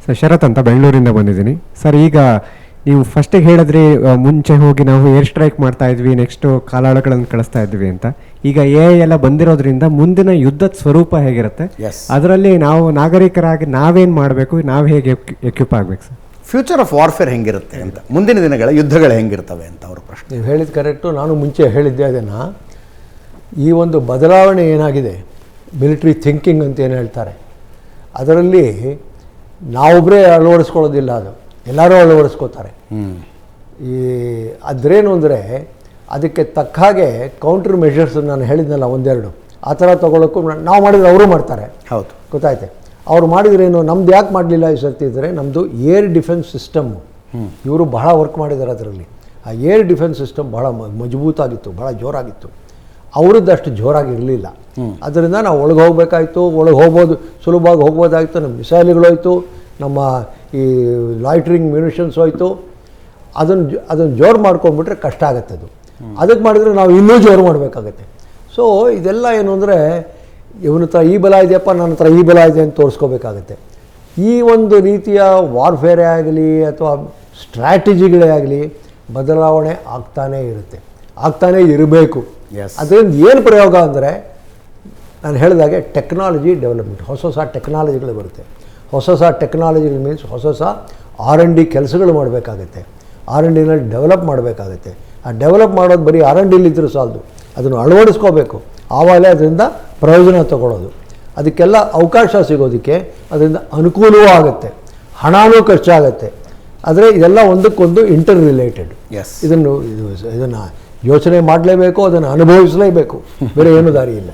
Sir ಶರತ್ ಅಂತ ಬೆಂಗಳೂರಿಂದ ಬಂದಿದ್ದೀನಿ ಸರ್. ಈಗ ನೀವು ಫಸ್ಟಿಗೆ ಹೇಳಿದ್ರಿ ಮುಂಚೆ ಹೋಗಿ ನಾವು ಏರ್ ಸ್ಟ್ರೈಕ್ ಮಾಡ್ತಾ ಇದ್ವಿ, ನೆಕ್ಸ್ಟು ಕಾಲಾಳುಗಳನ್ನು ಕಳಿಸ್ತಾ ಇದ್ವಿ ಅಂತ. ಈಗ ಎಲ್ಲ ಬಂದಿರೋದ್ರಿಂದ ಮುಂದಿನ ಯುದ್ಧದ ಸ್ವರೂಪ ಹೇಗಿರುತ್ತೆ, ಅದರಲ್ಲಿ ನಾವು ನಾಗರಿಕರಾಗಿ ನಾವೇನು ಮಾಡಬೇಕು, ನಾವು ಹೇಗೆ ಎಕ್ವಿಪ್ ಆಗಬೇಕು ಸರ್? ಫ್ಯೂಚರ್ ಆಫ್ ವಾರ್ಫೇರ್ ಹೆಂಗಿರುತ್ತೆ ಅಂತ, ಮುಂದಿನ ದಿನಗಳ ಯುದ್ಧಗಳು ಹೆಂಗಿರ್ತವೆ ಅಂತ ಅವ್ರ ಪ್ರಶ್ನೆ. ನೀವು ಹೇಳಿದ ಕರೆಕ್ಟು. ನಾನು ಮುಂಚೆ ಹೇಳಿದ್ದೆ ಅದನ್ನು. ಈ ಒಂದು ಬದಲಾವಣೆ ಏನಾಗಿದೆ, ಮಿಲಿಟ್ರಿ ಥಿಂಕಿಂಗ್ ಅಂತ ಏನು ಹೇಳ್ತಾರೆ, ಅದರಲ್ಲಿ ನಾವೊಬ್ಬರೇ ಅಳವಡಿಸ್ಕೊಳ್ಳೋದಿಲ್ಲ, ಅದು ಎಲ್ಲರೂ ಅಳವಡಿಸ್ಕೋತಾರೆ. ಈ ಅದರೇನು ಅಂದರೆ ಅದಕ್ಕೆ ತಕ್ಕ ಹಾಗೆ ಕೌಂಟ್ರ್ ಮೆಷರ್ಸ್ ನಾನು ಹೇಳಿದ್ನಲ್ಲ ಒಂದೆರಡು, ಆ ಥರ ತೊಗೊಳಕ್ಕೂ ನಾವು ಮಾಡಿದರೆ ಅವರು ಮಾಡ್ತಾರೆ. ಹೌದು, ಗೊತ್ತಾಯ್ತೆ. ಅವ್ರು ಮಾಡಿದ್ರೇನು, ನಮ್ದು ಯಾಕೆ ಮಾಡಲಿಲ್ಲ ಈ ಸರ್ತಿ ಇದ್ದರೆ, ನಮ್ಮದು ಏರ್ ಡಿಫೆನ್ಸ್ ಸಿಸ್ಟಮ್ಮು ಇವರು ಬಹಳ ವರ್ಕ್ ಮಾಡಿದ್ದಾರೆ ಅದರಲ್ಲಿ. ಆ ಏರ್ ಡಿಫೆನ್ಸ್ ಸಿಸ್ಟಮ್ ಭಾಳ ಮಜಬೂತಾಗಿತ್ತು, ಭಾಳ ಜೋರಾಗಿತ್ತು. ಅವರದ್ದು ಅಷ್ಟು ಜೋರಾಗಿರಲಿಲ್ಲ. ಅದರಿಂದ ನಾವು ಒಳಗೆ ಹೋಗಬೇಕಾಯ್ತು, ಒಳಗೆ ಹೋಗ್ಬೋದು, ಸುಲಭವಾಗಿ ಹೋಗ್ಬೋದಾಗಿತ್ತು. ನಮ್ಮ ಮಿಸೈಲ್ಗಳು ಹೋಯ್ತು, ನಮ್ಮ ಈ ಲಾಯ್ಟ್ರಿಂಗ್ ಮ್ಯುನಿಷನ್ಸ್ ಹೋಯ್ತು. ಅದನ್ನು ಜೋರು ಮಾಡ್ಕೊಂಡ್ಬಿಟ್ರೆ ಕಷ್ಟ ಆಗುತ್ತೆ. ಅದಕ್ಕೆ ಮಾಡಿದರೆ ನಾವು ಇನ್ನೂ ಜೋರು ಮಾಡಬೇಕಾಗತ್ತೆ. ಸೊ ಇದೆಲ್ಲ ಏನು ಅಂದರೆ, ಇವನ ಹತ್ರ ಈ ಬಲ ಇದೆಯಪ್ಪ, ನನ್ನ ಹತ್ರ ಈ ಬಲ ಇದೆ ಅಂತ ತೋರಿಸ್ಕೋಬೇಕಾಗತ್ತೆ. ಈ ಒಂದು ರೀತಿಯ ವಾರ್ಫೇರೇ ಆಗಲಿ ಅಥವಾ ಸ್ಟ್ರ್ಯಾಟಜಿಗಳೇ ಆಗಲಿ ಬದಲಾವಣೆ ಆಗ್ತಾನೇ ಇರುತ್ತೆ, ಆಗ್ತಾನೇ ಇರಬೇಕು. ಅದರಿಂದ ಏನು ಪ್ರಯೋಗ ಅಂದರೆ, ನಾನು ಹೇಳಿದಾಗೆ ಟೆಕ್ನಾಲಜಿ ಡೆವಲಪ್ಮೆಂಟ್, ಹೊಸ ಹೊಸ ಟೆಕ್ನಾಲಜಿಗಳು ಬರುತ್ತೆ. ಹೊಸ ಹೊಸ ಟೆಕ್ನಾಲಜಿಗಳು ಮೀನ್ಸ್ ಹೊಸ ಹೊಸ R&D ಕೆಲಸಗಳು ಮಾಡಬೇಕಾಗತ್ತೆ, R&Dನಲ್ಲಿ ಡೆವಲಪ್ ಮಾಡಬೇಕಾಗತ್ತೆ. ಆ ಡೆವಲಪ್ ಮಾಡೋದು ಬರೀ R&Dಲಿದ್ದರೂ ಸಾಲದು, ಅದನ್ನು ಅಳವಡಿಸ್ಕೋಬೇಕು. ಆವಾಗಲೇ ಅದರಿಂದ ಪ್ರಯೋಜನ ತಗೊಳ್ಳೋದು. ಅದಕ್ಕೆಲ್ಲ ಅವಕಾಶ ಸಿಗೋದಕ್ಕೆ ಅದರಿಂದ ಅನುಕೂಲವೂ ಆಗುತ್ತೆ, ಹಣವೂ ಖರ್ಚಾಗತ್ತೆ. ಆದರೆ ಇದೆಲ್ಲ ಒಂದಕ್ಕೊಂದು ಇಂಟರ್ ರಿಲೇಟೆಡ್. ಇದನ್ನು ಯೋಚನೆ ಮಾಡಲೇಬೇಕು, ಅದನ್ನು ಅನುಭವಿಸಲೇಬೇಕು, ಬೇರೆ ಏನೂ ದಾರಿ ಇಲ್ಲ.